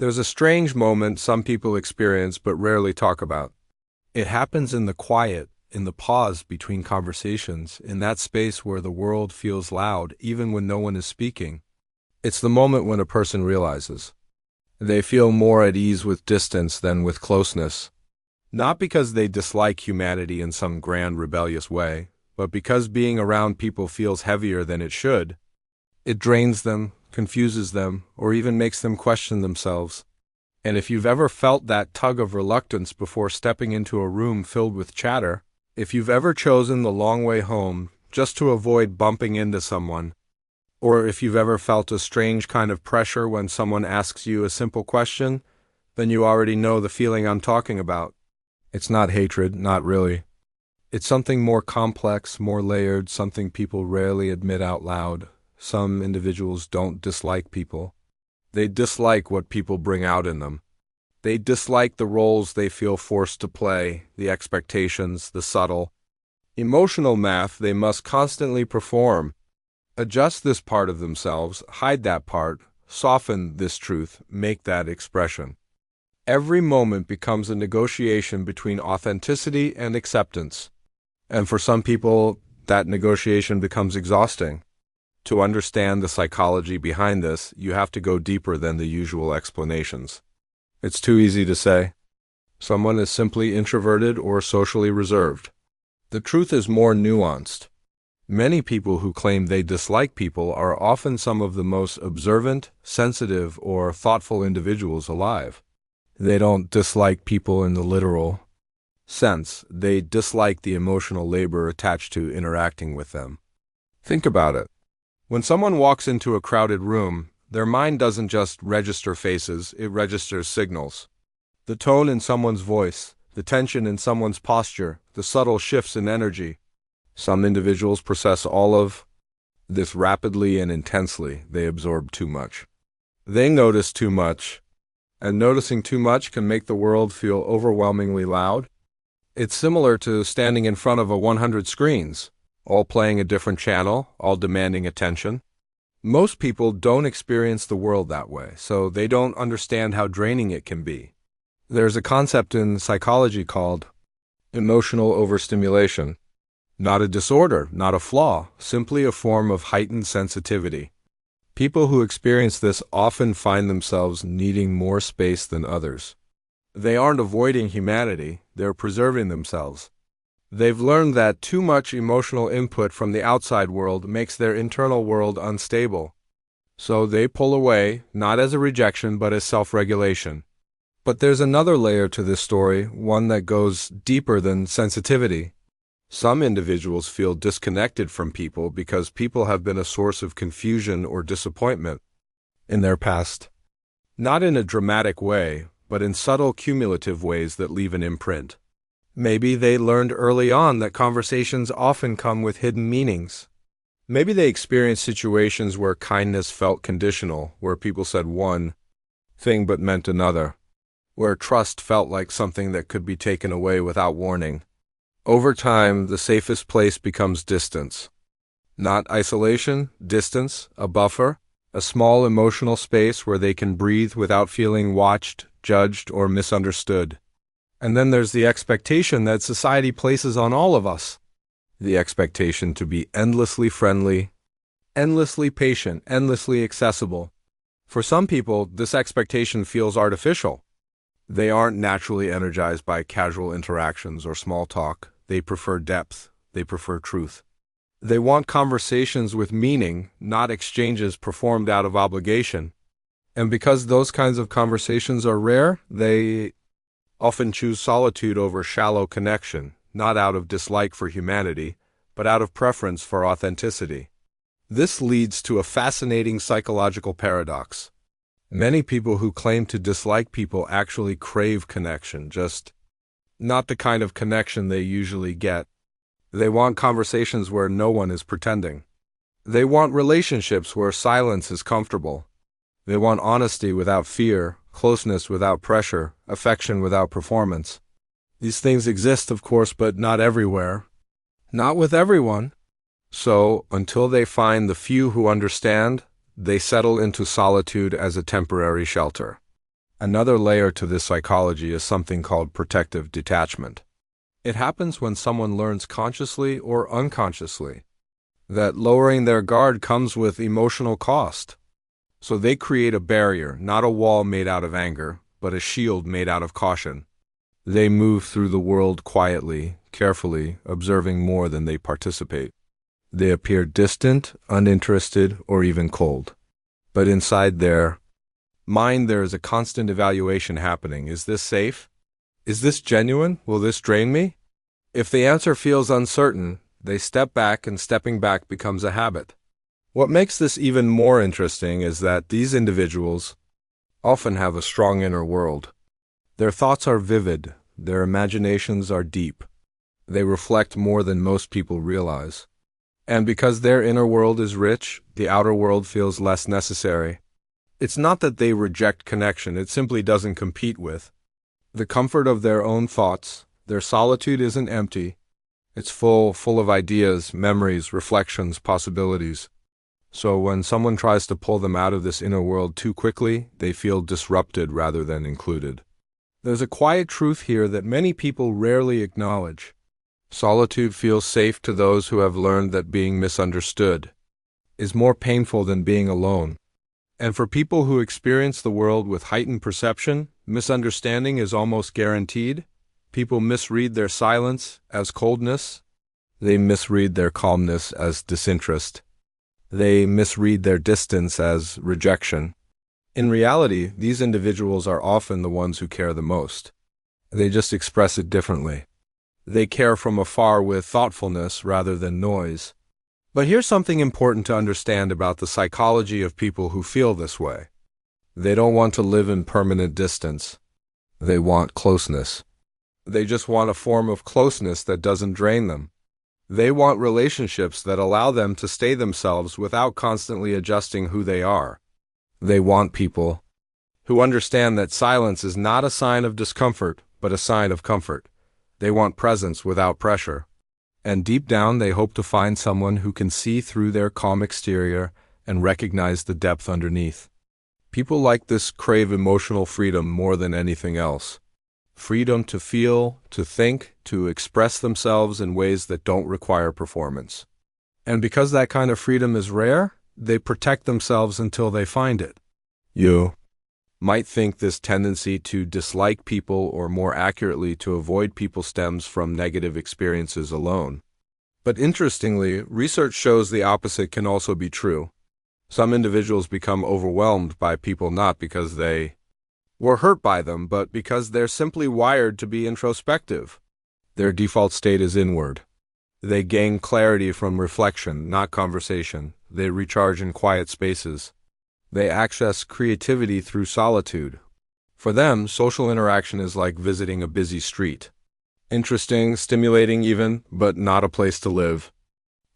There's a strange moment some people experience but rarely talk about. It happens in the quiet, in the pause between conversations, in that space where the world feels loud even when no one is speaking. It's the moment when a person realizes they feel more at ease with distance than with closeness. Not because they dislike humanity in some grand rebellious way, but because being around people feels heavier than it should. It drains them, confuses them, or even makes them question themselves. And if you've ever felt that tug of reluctance before stepping into a room filled with chatter, if you've ever chosen the long way home just to avoid bumping into someone, or if you've ever felt a strange kind of pressure when someone asks you a simple question, then you already know the feeling I'm talking about. It's not hatred, not really. It's something more complex, more layered, something people rarely admit out loud. Some individuals don't dislike people. They dislike what people bring out in them. They dislike the roles they feel forced to play, the expectations, the subtle, emotional math they must constantly perform. Adjust this part of themselves, hide that part, soften this truth, make that expression. Every moment becomes a negotiation between authenticity and acceptance. And for some people, that negotiation becomes exhausting. To understand the psychology behind this, you have to go deeper than the usual explanations. It's too easy to say someone is simply introverted or socially reserved. The truth is more nuanced. Many people who claim they dislike people are often some of the most observant, sensitive, or thoughtful individuals alive. They don't dislike people in the literal sense. They dislike the emotional labor attached to interacting with them. Think about it. When someone walks into a crowded room, their mind doesn't just register faces, it registers signals. The tone in someone's voice, the tension in someone's posture, the subtle shifts in energy. Some individuals process all of this rapidly and intensely. They absorb too much. They notice too much, and noticing too much can make the world feel overwhelmingly loud. It's similar to standing in front of 100 screens, all playing a different channel, all demanding attention. Most people don't experience the world that way, so they don't understand how draining it can be. There's a concept in psychology called emotional overstimulation. Not a disorder, not a flaw, simply a form of heightened sensitivity. People who experience this often find themselves needing more space than others. They aren't avoiding humanity, they're preserving themselves. They've learned that too much emotional input from the outside world makes their internal world unstable. So they pull away, not as a rejection, but as self-regulation. But there's another layer to this story, one that goes deeper than sensitivity. Some individuals feel disconnected from people because people have been a source of confusion or disappointment in their past. Not in a dramatic way, but in subtle cumulative ways that leave an imprint. Maybe they learned early on that conversations often come with hidden meanings. Maybe they experienced situations where kindness felt conditional, where people said one thing but meant another, where trust felt like something that could be taken away without warning. Over time, the safest place becomes distance. Not isolation, distance, a buffer, a small emotional space where they can breathe without feeling watched, judged, or misunderstood. And then there's the expectation that society places on all of us. The expectation to be endlessly friendly, endlessly patient, endlessly accessible. For some people, this expectation feels artificial. They aren't naturally energized by casual interactions or small talk. They prefer depth. They prefer truth. They want conversations with meaning, not exchanges performed out of obligation. And because those kinds of conversations are rare, they often choose solitude over shallow connection, not out of dislike for humanity, but out of preference for authenticity. This leads to a fascinating psychological paradox. Many people who claim to dislike people actually crave connection, just not the kind of connection they usually get. They want conversations where no one is pretending. They want relationships where silence is comfortable. They want honesty without fear, closeness without pressure, affection without performance. These things exist, of course, but not everywhere. Not with everyone. So, until they find the few who understand, they settle into solitude as a temporary shelter. Another layer to this psychology is something called protective detachment. It happens when someone learns consciously or unconsciously that lowering their guard comes with emotional cost. So they create a barrier, not a wall made out of anger, but a shield made out of caution. They move through the world quietly, carefully, observing more than they participate. They appear distant, uninterested, or even cold. But inside their mind, there is a constant evaluation happening. Is this safe? Is this genuine? Will this drain me? If the answer feels uncertain, they step back, and stepping back becomes a habit. What makes this even more interesting is that these individuals often have a strong inner world. Their thoughts are vivid, their imaginations are deep. They reflect more than most people realize. And because their inner world is rich, the outer world feels less necessary. It's not that they reject connection, it simply doesn't compete with the comfort of their own thoughts. Their solitude isn't empty. It's full of ideas, memories, reflections, possibilities. So when someone tries to pull them out of this inner world too quickly, they feel disrupted rather than included. There's a quiet truth here that many people rarely acknowledge. Solitude feels safe to those who have learned that being misunderstood is more painful than being alone. And for people who experience the world with heightened perception, misunderstanding is almost guaranteed. People misread their silence as coldness. They misread their calmness as disinterest. They misread their distance as rejection. In reality, these individuals are often the ones who care the most. They just express it differently. They care from afar with thoughtfulness rather than noise. But here's something important to understand about the psychology of people who feel this way. They don't want to live in permanent distance. They want closeness. They just want a form of closeness that doesn't drain them. They want relationships that allow them to stay themselves without constantly adjusting who they are. They want people who understand that silence is not a sign of discomfort, but a sign of comfort. They want presence without pressure. And deep down, they hope to find someone who can see through their calm exterior and recognize the depth underneath. People like this crave emotional freedom more than anything else. Freedom to feel, to think, to express themselves in ways that don't require performance. And because that kind of freedom is rare, they protect themselves until they find it. You might think this tendency to dislike people, or more accurately to avoid people, stems from negative experiences alone. But interestingly, research shows the opposite can also be true. Some individuals become overwhelmed by people not because they were hurt by them, but because they're simply wired to be introspective. Their default state is inward. They gain clarity from reflection, not conversation. They recharge in quiet spaces. They access creativity through solitude. For them, social interaction is like visiting a busy street. Interesting, stimulating even, but not a place to live.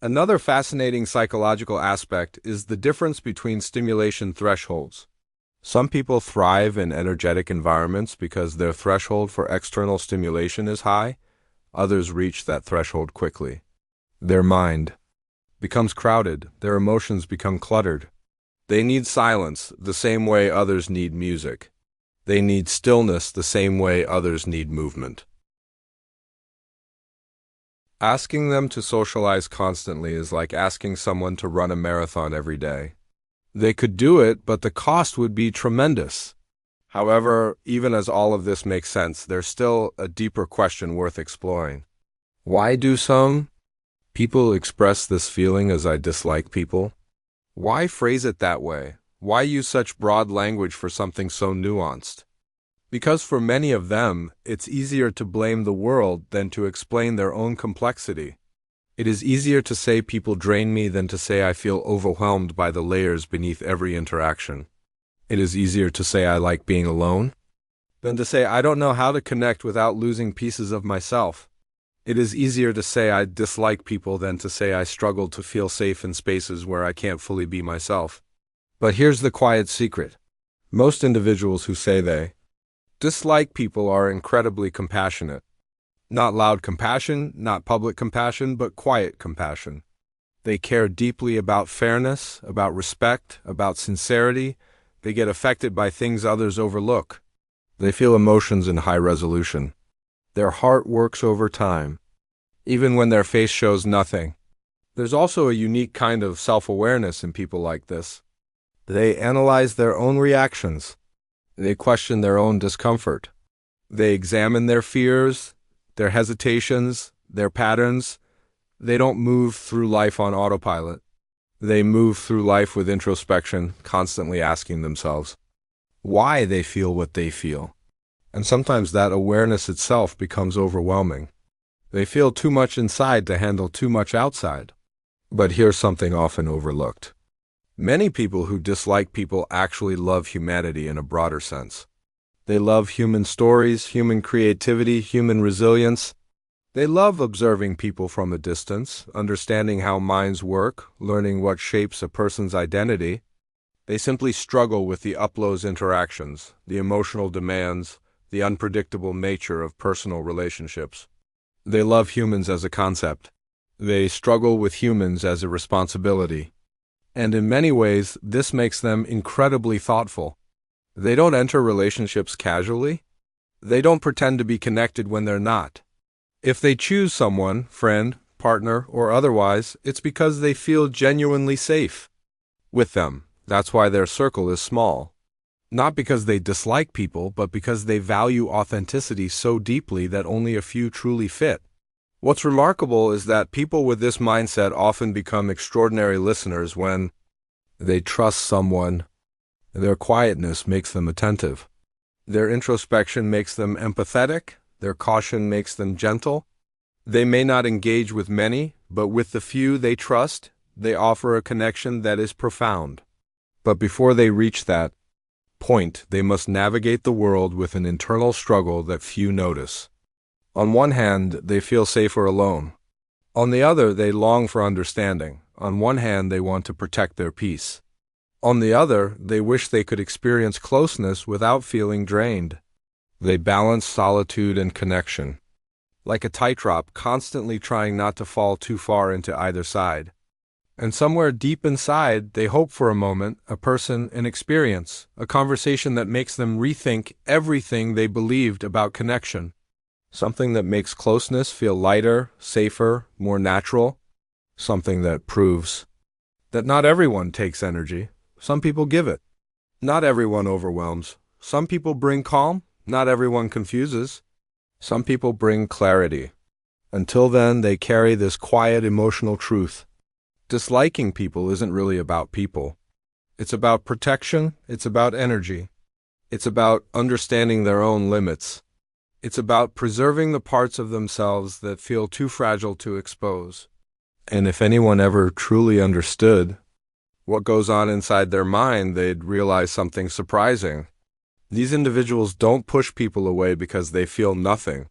Another fascinating psychological aspect is the difference between stimulation thresholds. Some people thrive in energetic environments because their threshold for external stimulation is high. Others reach that threshold quickly. Their mind becomes crowded. Their emotions become cluttered. They need silence the same way others need music. They need stillness the same way others need movement. Asking them to socialize constantly is like asking someone to run a marathon every day. They could do it, but the cost would be tremendous. However, even as all of this makes sense, there's still a deeper question worth exploring. Why do some people express this feeling as I dislike people? Why phrase it that way? Why use such broad language for something so nuanced? Because for many of them, it's easier to blame the world than to explain their own complexity. It is easier to say people drain me than to say I feel overwhelmed by the layers beneath every interaction. It is easier to say I like being alone than to say I don't know how to connect without losing pieces of myself. It is easier to say I dislike people than to say I struggle to feel safe in spaces where I can't fully be myself. But here's the quiet secret. Most individuals who say they dislike people are incredibly compassionate. Not loud compassion, not public compassion, but quiet compassion. They care deeply about fairness, about respect, about sincerity. They get affected by things others overlook. They feel emotions in high resolution. Their heart works over time, even when their face shows nothing. There's also a unique kind of self-awareness in people like this. They analyze their own reactions. They question their own discomfort. They examine their fears, their hesitations, their patterns. They don't move through life on autopilot. They move through life with introspection, constantly asking themselves why they feel what they feel. And sometimes that awareness itself becomes overwhelming. They feel too much inside to handle too much outside. But here's something often overlooked. Many people who dislike people actually love humanity in a broader sense. They love human stories, human creativity, human resilience. They love observing people from a distance, understanding how minds work, learning what shapes a person's identity. They simply struggle with the up-close interactions, the emotional demands, the unpredictable nature of personal relationships. They love humans as a concept. They struggle with humans as a responsibility. And in many ways, this makes them incredibly thoughtful. They don't enter relationships casually. They don't pretend to be connected when they're not. If they choose someone, friend, partner, or otherwise, it's because they feel genuinely safe with them. That's why their circle is small. Not because they dislike people, but because they value authenticity so deeply that only a few truly fit. What's remarkable is that people with this mindset often become extraordinary listeners when they trust someone. Their quietness makes them attentive. Their introspection makes them empathetic. Their caution makes them gentle. They may not engage with many, but with the few they trust, they offer a connection that is profound. But before they reach that point, they must navigate the world with an internal struggle that few notice. On one hand, they feel safer alone. On the other, they long for understanding. On one hand, they want to protect their peace. On the other, they wish they could experience closeness without feeling drained. They balance solitude and connection, like a tightrope, constantly trying not to fall too far into either side. And somewhere deep inside, they hope for a moment, a person, an experience, a conversation that makes them rethink everything they believed about connection. Something that makes closeness feel lighter, safer, more natural. Something that proves that not everyone takes energy. Some people give it. Not everyone overwhelms. Some people bring calm. Not everyone confuses. Some people bring clarity. Until then, they carry this quiet emotional truth. Disliking people isn't really about people. It's about protection. It's about energy. It's about understanding their own limits. It's about preserving the parts of themselves that feel too fragile to expose. And if anyone ever truly understood what goes on inside their mind, they'd realize something surprising. These individuals don't push people away because they feel nothing.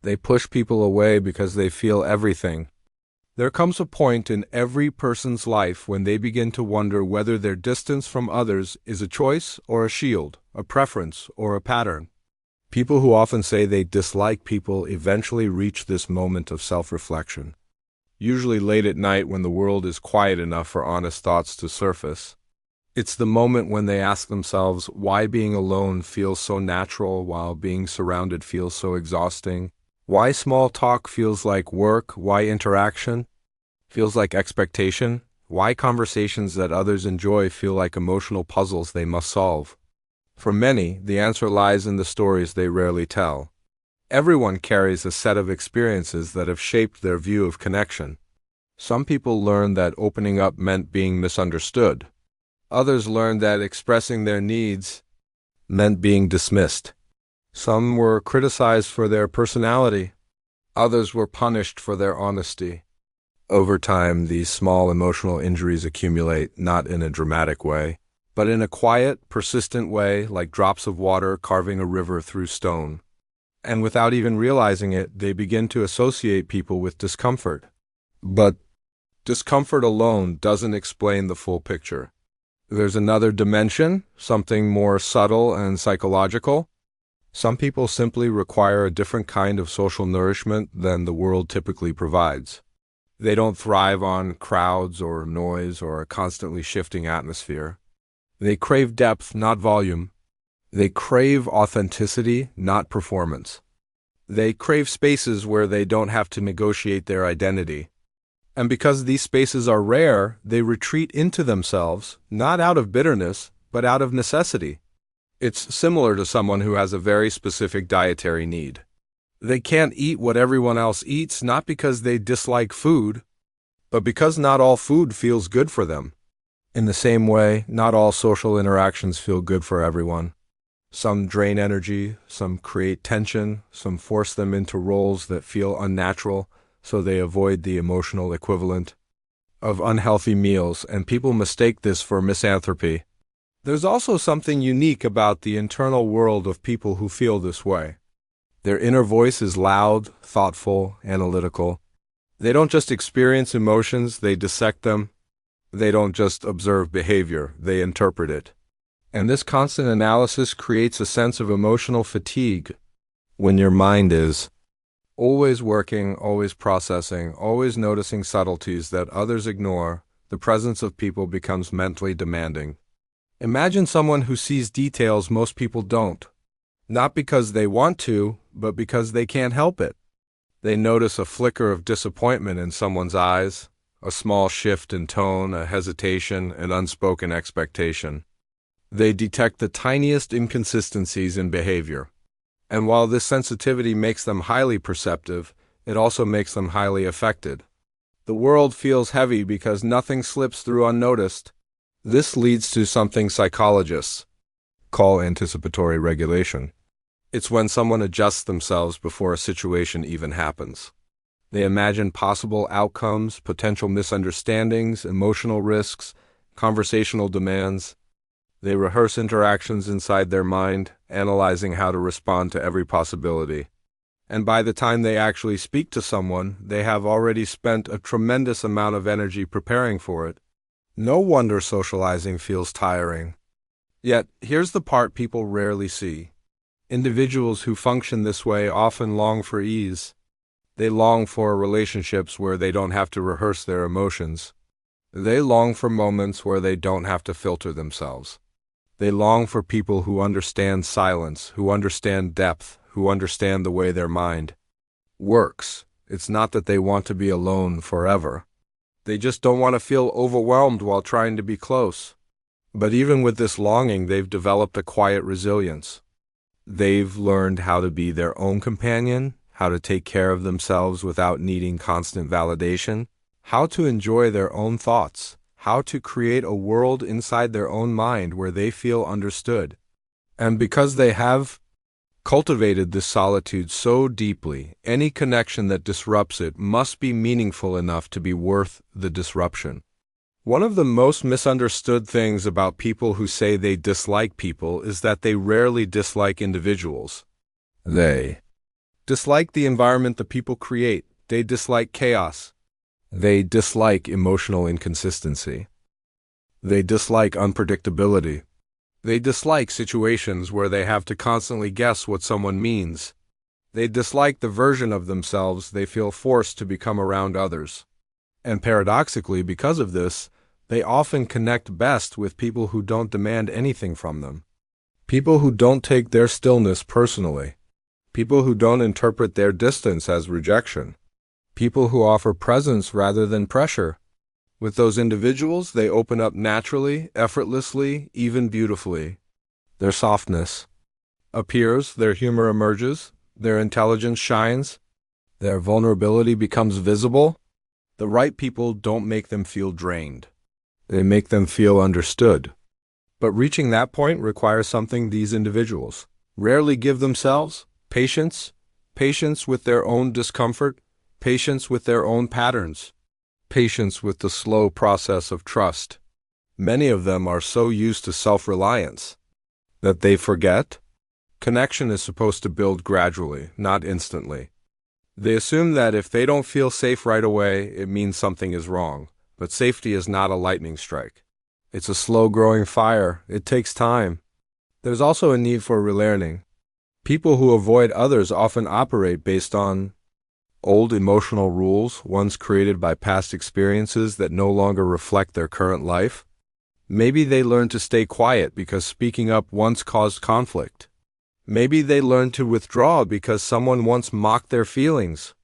They push people away because they feel everything. There comes a point in every person's life when they begin to wonder whether their distance from others is a choice or a shield, a preference or a pattern. People who often say they dislike people eventually reach this moment of self-reflection, usually late at night when the world is quiet enough for honest thoughts to surface. It's the moment when they ask themselves why being alone feels so natural while being surrounded feels so exhausting. Why small talk feels like work, why interaction feels like expectation, why conversations that others enjoy feel like emotional puzzles they must solve. For many, the answer lies in the stories they rarely tell. Everyone carries a set of experiences that have shaped their view of connection. Some people learned that opening up meant being misunderstood. Others learned that expressing their needs meant being dismissed. Some were criticized for their personality. Others were punished for their honesty. Over time, these small emotional injuries accumulate, not in a dramatic way, but in a quiet, persistent way, like drops of water carving a river through stone. And without even realizing it, they begin to associate people with discomfort. But discomfort alone doesn't explain the full picture. There's another dimension, something more subtle and psychological. Some people simply require a different kind of social nourishment than the world typically provides. They don't thrive on crowds or noise or a constantly shifting atmosphere. They crave depth, not volume. They crave authenticity, not performance. They crave spaces where they don't have to negotiate their identity. And because these spaces are rare, they retreat into themselves, not out of bitterness, but out of necessity. It's similar to someone who has a very specific dietary need. They can't eat what everyone else eats, not because they dislike food, but because not all food feels good for them. In the same way, not all social interactions feel good for everyone. Some drain energy, some create tension, some force them into roles that feel unnatural, so they avoid the emotional equivalent of unhealthy meals, and people mistake this for misanthropy. There's also something unique about the internal world of people who feel this way. Their inner voice is loud, thoughtful, analytical. They don't just experience emotions, they dissect them. They don't just observe behavior, they interpret it. And this constant analysis creates a sense of emotional fatigue. When your mind is always working, always processing, always noticing subtleties that others ignore, the presence of people becomes mentally demanding. Imagine someone who sees details most people don't. Not because they want to, but because they can't help it. They notice a flicker of disappointment in someone's eyes, a small shift in tone, a hesitation, an unspoken expectation. They detect the tiniest inconsistencies in behavior. And while this sensitivity makes them highly perceptive, it also makes them highly affected. The world feels heavy because nothing slips through unnoticed. This leads to something psychologists call anticipatory regulation. It's when someone adjusts themselves before a situation even happens. They imagine possible outcomes, potential misunderstandings, emotional risks, conversational demands. They rehearse interactions inside their mind, analyzing how to respond to every possibility. And by the time they actually speak to someone, they have already spent a tremendous amount of energy preparing for it. No wonder socializing feels tiring. Yet, here's the part people rarely see. Individuals who function this way often long for ease. They long for relationships where they don't have to rehearse their emotions. They long for moments where they don't have to filter themselves. They long for people who understand silence, who understand depth, who understand the way their mind works. It's not that they want to be alone forever. They just don't want to feel overwhelmed while trying to be close. But even with this longing, they've developed a quiet resilience. They've learned how to be their own companion, how to take care of themselves without needing constant validation, how to enjoy their own thoughts, how to create a world inside their own mind where they feel understood. And because they have cultivated this solitude so deeply, any connection that disrupts it must be meaningful enough to be worth the disruption. One of the most misunderstood things about people who say they dislike people is that they rarely dislike individuals. They dislike the environment the people create. They dislike chaos. They dislike emotional inconsistency. They dislike unpredictability. They dislike situations where they have to constantly guess what someone means. They dislike the version of themselves they feel forced to become around others. And paradoxically, because of this, they often connect best with people who don't demand anything from them. People who don't take their stillness personally. People who don't interpret their distance as rejection. People who offer presence rather than pressure. With those individuals, they open up naturally, effortlessly, even beautifully. Their softness appears, their humor emerges, their intelligence shines, their vulnerability becomes visible. The right people don't make them feel drained. They make them feel understood. But reaching that point requires something these individuals rarely give themselves: patience, patience with their own discomfort, patience with their own patterns, patience with the slow process of trust. Many of them are so used to self-reliance that they forget connection is supposed to build gradually, not instantly. They assume that if they don't feel safe right away, it means something is wrong. But safety is not a lightning strike. It's a slow-growing fire. It takes time. There's also a need for relearning. People who avoid others often operate based on old emotional rules, ones created by past experiences that no longer reflect their current life. Maybe they learn to stay quiet because speaking up once caused conflict. Maybe they learn to withdraw because someone once mocked their feelings.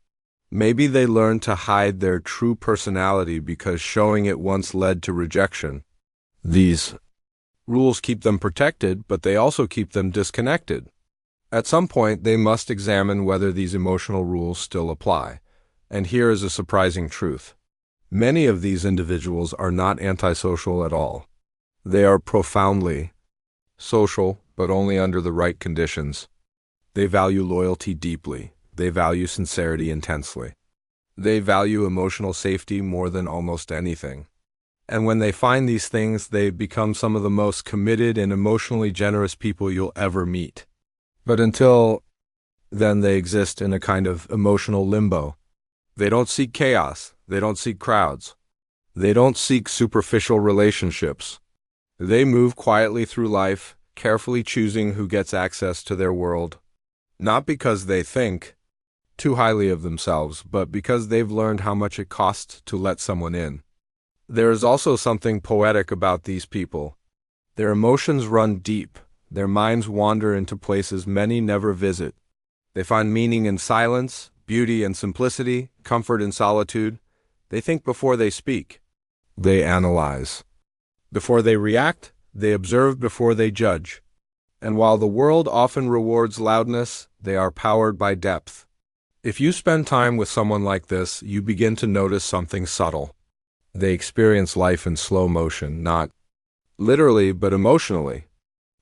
Maybe they learn to hide their true personality because showing it once led to rejection. These rules keep them protected, but they also keep them disconnected. At some point, they must examine whether these emotional rules still apply. And here is a surprising truth. Many of these individuals are not antisocial at all. They are profoundly social, but only under the right conditions. They value loyalty deeply. They value sincerity intensely. They value emotional safety more than almost anything. And when they find these things, they become some of the most committed and emotionally generous people you'll ever meet. But until then, they exist in a kind of emotional limbo. They don't seek chaos. They don't seek crowds. They don't seek superficial relationships. They move quietly through life, carefully choosing who gets access to their world. Not because they think too highly of themselves, but because they've learned how much it costs to let someone in. There is also something poetic about these people. Their emotions run deep. Their minds wander into places many never visit. They find meaning in silence, beauty in simplicity, comfort in solitude. They think before they speak. They analyze. Before they react, they observe before they judge. And while the world often rewards loudness, they are powered by depth. If you spend time with someone like this, you begin to notice something subtle. They experience life in slow motion, not literally, but emotionally.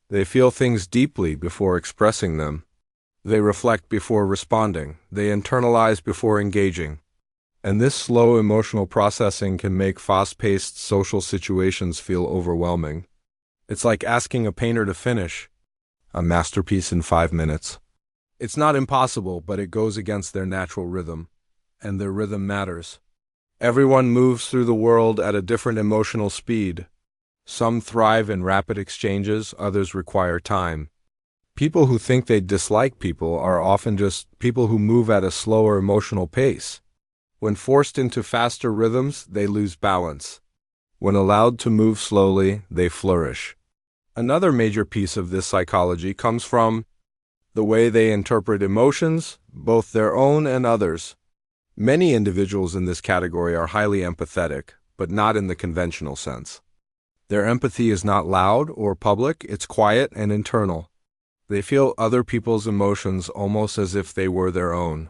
They feel things deeply before expressing them. They reflect before responding. They internalize before engaging. And this slow emotional processing can make fast-paced social situations feel overwhelming. It's like asking a painter to finish a masterpiece in 5 minutes. It's not impossible, but it goes against their natural rhythm, and their rhythm matters. Everyone moves through the world at a different emotional speed. Some thrive in rapid exchanges, others require time. People who think they dislike people are often just people who move at a slower emotional pace. When forced into faster rhythms, they lose balance. When allowed to move slowly, they flourish. Another major piece of this psychology comes from the way they interpret emotions, both their own and others. Many individuals in this category are highly empathetic, but not in the conventional sense. Their empathy is not loud or public, it's quiet and internal. They feel other people's emotions almost as if they were their own.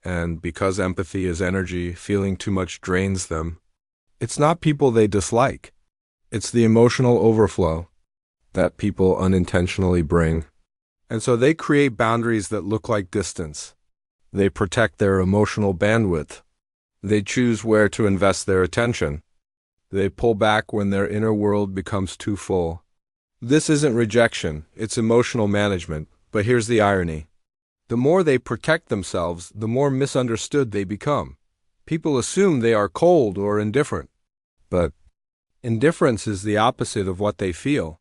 And because empathy is energy, feeling too much drains them. It's not people they dislike. It's the emotional overflow that people unintentionally bring. And so they create boundaries that look like distance. They protect their emotional bandwidth. They choose where to invest their attention. They pull back when their inner world becomes too full. This isn't rejection, it's emotional management. But here's the irony. The more they protect themselves, the more misunderstood they become. People assume they are cold or indifferent. But indifference is the opposite of what they feel.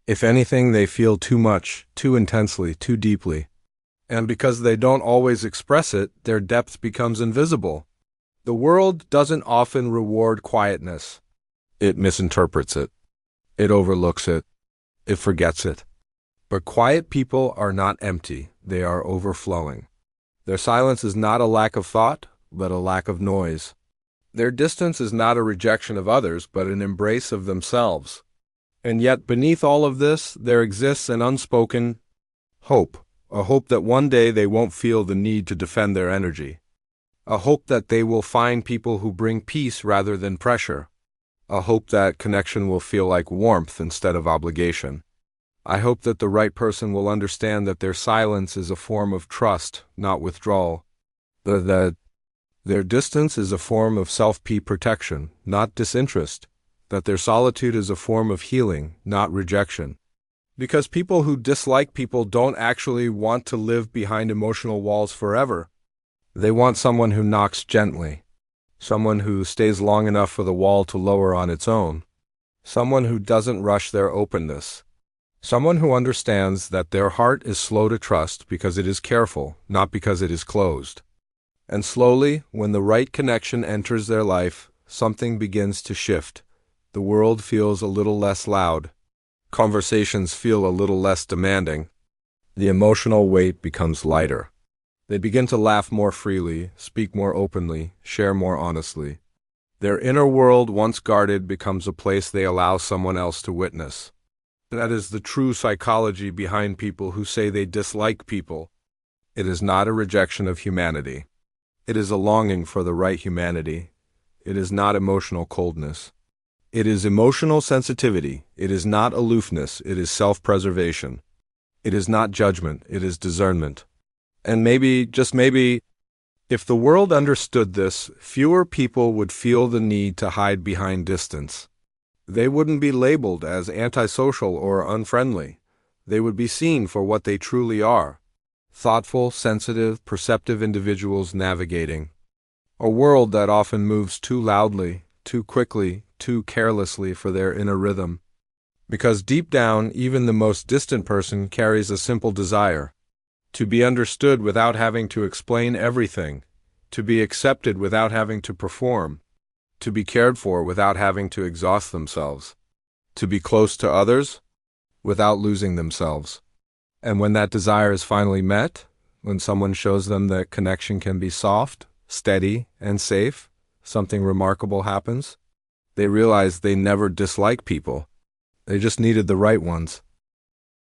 If anything, they feel too much, too intensely, too deeply. And because they don't always express it, their depth becomes invisible. The world doesn't often reward quietness. It misinterprets it. It overlooks it. It forgets it. But quiet people are not empty. They are overflowing. Their silence is not a lack of thought, but a lack of noise. Their distance is not a rejection of others, but an embrace of themselves. And yet, beneath all of this, there exists an unspoken hope. A hope that one day they won't feel the need to defend their energy. A hope that they will find people who bring peace rather than pressure. A hope that connection will feel like warmth instead of obligation. I hope that the right person will understand that their silence is a form of trust, not withdrawal. That their distance is a form of self-protection, not disinterest. That their solitude is a form of healing, not rejection. Because people who dislike people don't actually want to live behind emotional walls forever. They want someone who knocks gently. Someone who stays long enough for the wall to lower on its own. Someone who doesn't rush their openness. Someone who understands that their heart is slow to trust because it is careful, not because it is closed. And slowly, when the right connection enters their life, something begins to shift. The world feels a little less loud. Conversations feel a little less demanding. The emotional weight becomes lighter. They begin to laugh more freely, speak more openly, share more honestly. Their inner world, once guarded, becomes a place they allow someone else to witness. That is the true psychology behind people who say they dislike people. It is not a rejection of humanity. It is a longing for the right humanity. It is not emotional coldness. It is emotional sensitivity. It is not aloofness. It is self-preservation. It is not judgment. It is discernment. And maybe, just maybe, if the world understood this, fewer people would feel the need to hide behind distance. They wouldn't be labeled as antisocial or unfriendly. They would be seen for what they truly are: thoughtful, sensitive, perceptive individuals navigating a world that often moves too loudly, too quickly, too carelessly for their inner rhythm. Because deep down, even the most distant person carries a simple desire: to be understood without having to explain everything, to be accepted without having to perform, to be cared for without having to exhaust themselves, to be close to others without losing themselves. And when that desire is finally met, when someone shows them that connection can be soft, steady, and safe, something remarkable happens. They realize they never disliked people. They just needed the right ones.